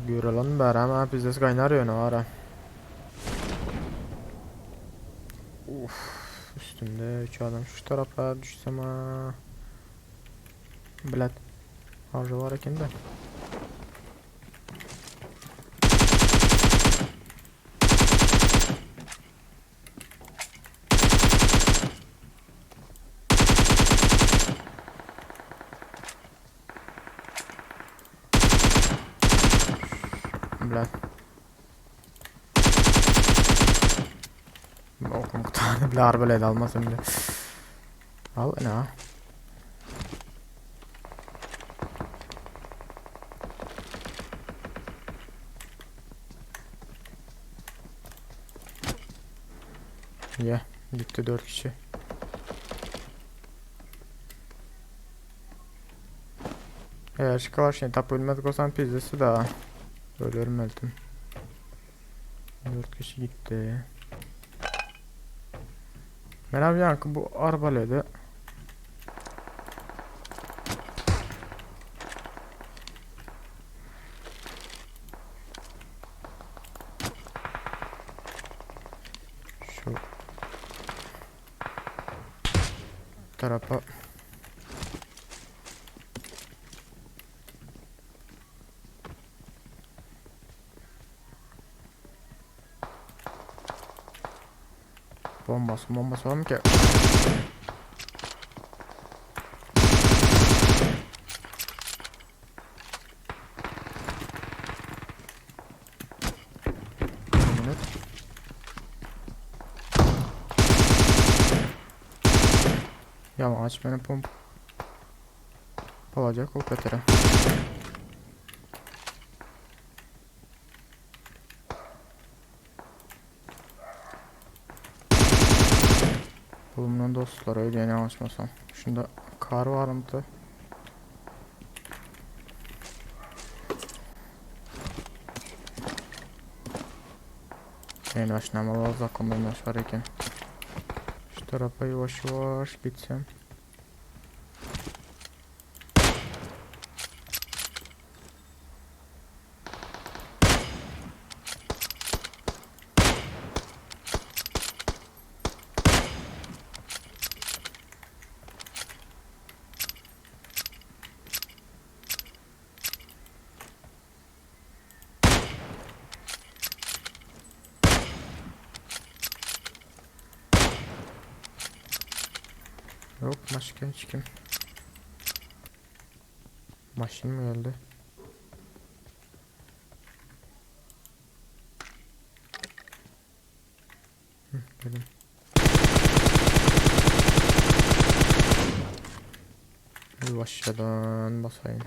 Görelim bari ama bizdes kaynarıyor ne ara. Uf, üstünde 3 adam şu tarafa düşsem ha. Bilet. Harcı var ekinde. Bilet. Okum kutanı bile arbelaydı almasın bile. Al ne ha. Ye. Gitti 4 kişi. Eğer çıkar şey tap ölmedik olsan pizzası da. Ölürüm eltim. 4 kişi gitti. Ben abi yankı bu arbalede. Şu tarafa bombası var mı ki? Minut. Ya aç benim pomp olacak o kadar. Bulumdan dostlar öyle yeni açmasam. Şunda kar var mıydı? Yeni başlamalı zakımdan var iken. Şu tarafa yavaş yavaş gitsem. Yok başka hiç kim. Maşin mi geldi? Gelin. Yavaşçadan basayım.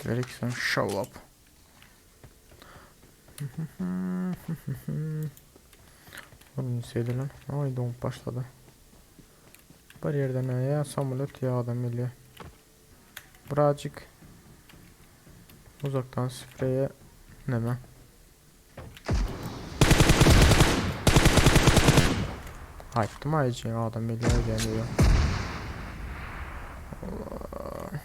Direksiyon show up. Onun neydi lan? Ay donk başladı. Bir yerden ya samulet ya adam geliyor. Birazcık uzaktan spreye neme. Haytım ayıcı adam geliyor. Allah.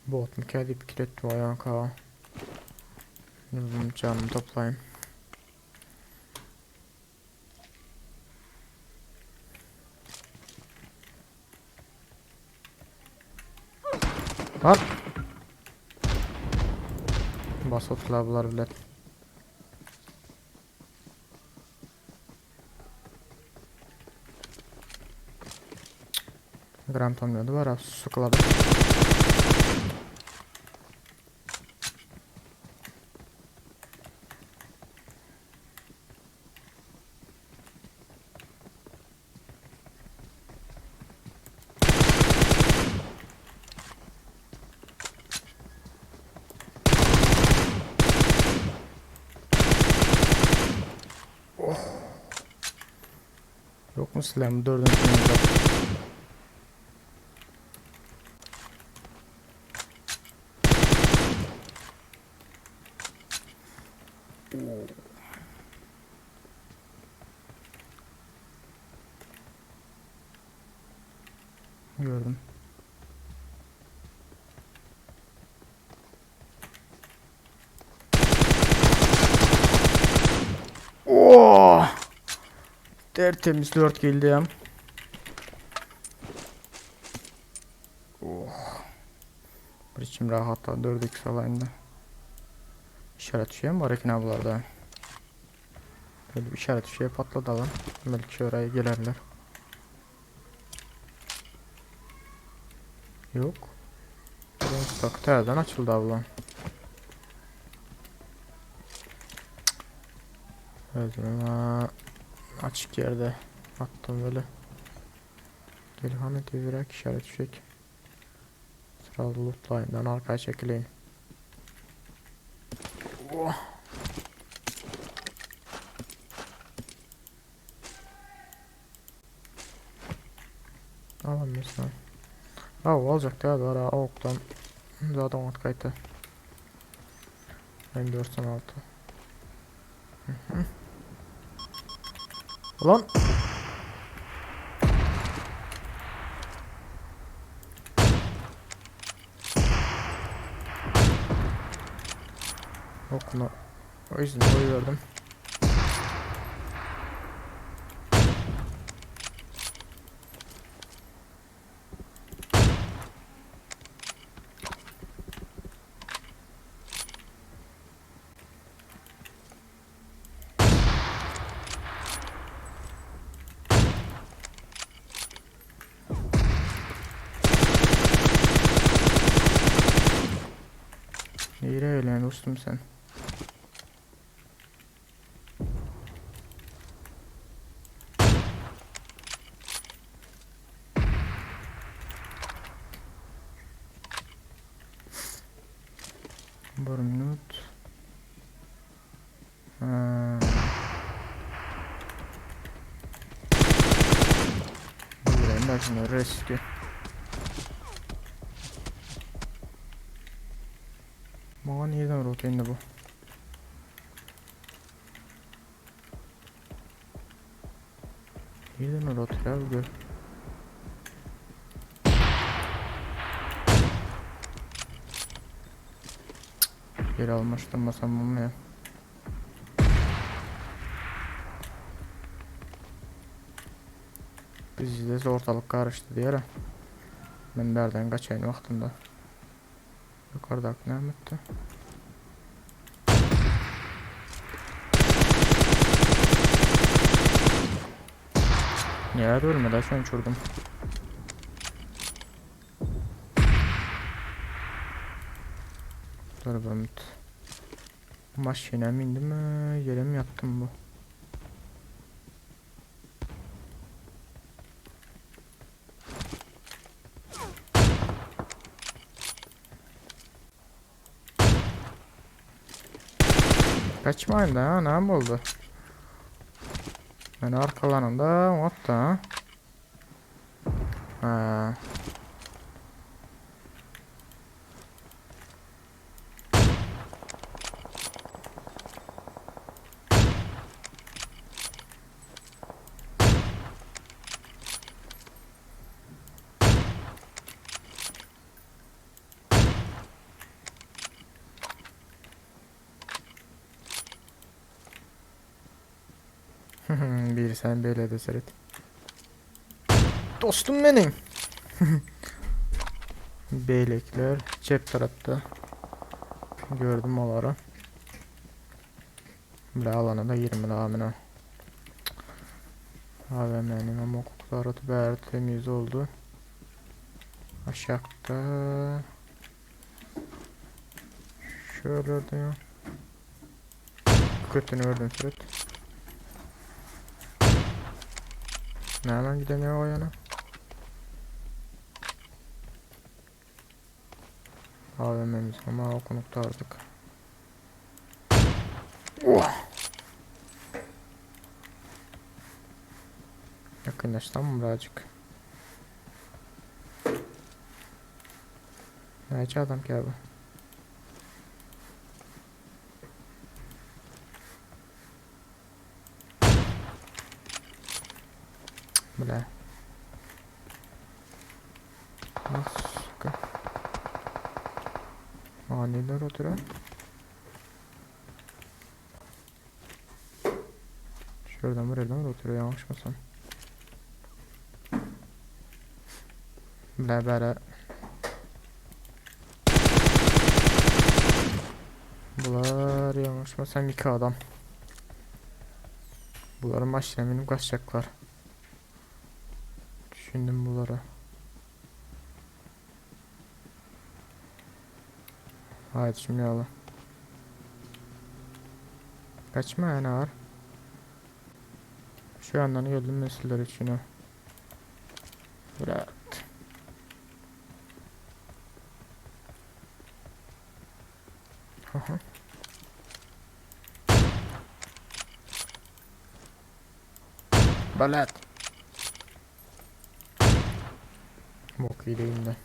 Bot mu geldi bir kilit var ya ka. Canımı toplayayım. Lan. Basotlar bunlar bile. Gram tanıyordu var ya sıkıladı. Yok mu silahım? Dördüncü silahım. Gördüm. Oh! Tertemiz 4 geldi ya. Oh. Bir içim rahatla 4 alayım da. İşaret şey mi var Ekin ablarda? Böyle bir işaret şey patladı lan. Belki oraya gelirler. Yok. Bak terden açıldı ablam. Özlem açık yerde attım böyle. Gelhanı devirek işaret çek. Sıralı loot line'dan arkaya çekileyim. Oh. Aman mesela. Olacak ya daha oktan zaten at kayıtı. Ben 96. Ulan okuna o yüzden oy verdim. İyi öyle yani dostum sen. Bir minut. Buraya şimdi rescue. Bana nereden rotayında bu? Nereden rotayı abi gör. Geri almıştım masam bunu ya. Bizde ortalık karıştı diye. Ben nereden kaçayım vaktinde. Yukarıdaki ne yaptı? Niye ölmeden şu an uçurdum. Dur ben maşine mi indi mi? Yere mi yattım bu? Kaçmayın da ha, ne oldu? Ben arkalarında what da? Ha. Bir sen böyle de seyret. Dostum benim. Beylekler cep tarafta. Gördüm onları. Bile alana da 20 lamina. AVM'nin ama kokları da temiz oldu. Aşağıda. Şöyle de ya. Kötünü ördüm süret. Nereden gidemiyor o yana? AVM'miz ama o konukta artık. sakinleş tamam birazcık. Nece adam ki abi? Bile. Nasıl? Maniler oturuyor. Şuradan buraya oturuyor yanlışmasam. Bile böyle. Bunlar yanlışmasam 2 adam. Bunların başına benim kaçacaklar. Düşündüm bunları. Haydi şimdi yalan. Kaçma ya ne var? Şu yandan gördüm nesiller için o. Bırak. Aha. Balat. Bok iyi değil de.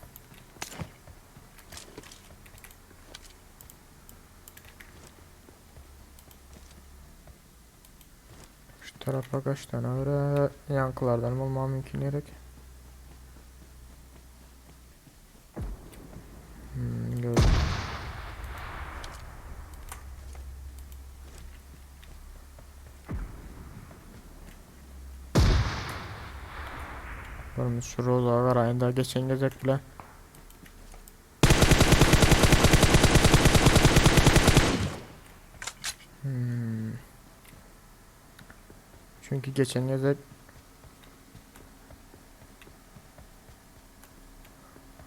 Şu tarafa kaç tane var? Yankılardan olmam mümkün gerek. Gördüm. Görmüş şu Roza var ayında geçen gezek bile. Çünkü geçen gezek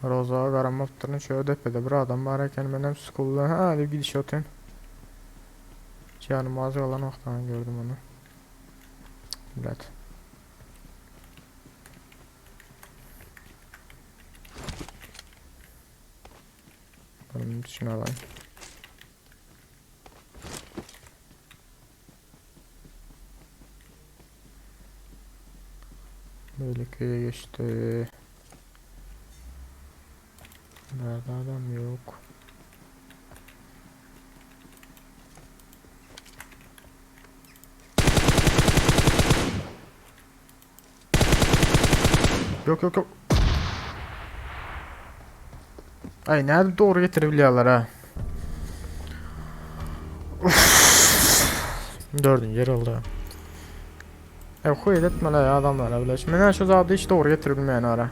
Roza karamaptırın şöyle depede bir adam var benim school'da hadi gidiş atın. Canım az olan noktadan gördüm onu. Evet. Bunun için alayım. Böyle köye geçti. Nerede adam yok. Yok yok yok. Ay nerede doğru getirebiliyorlar ha. Dördüncü yer oldu. Koy etme la ya adamlara bile. Şimdi şu zaten hiç doğru getirebilmeyen ara.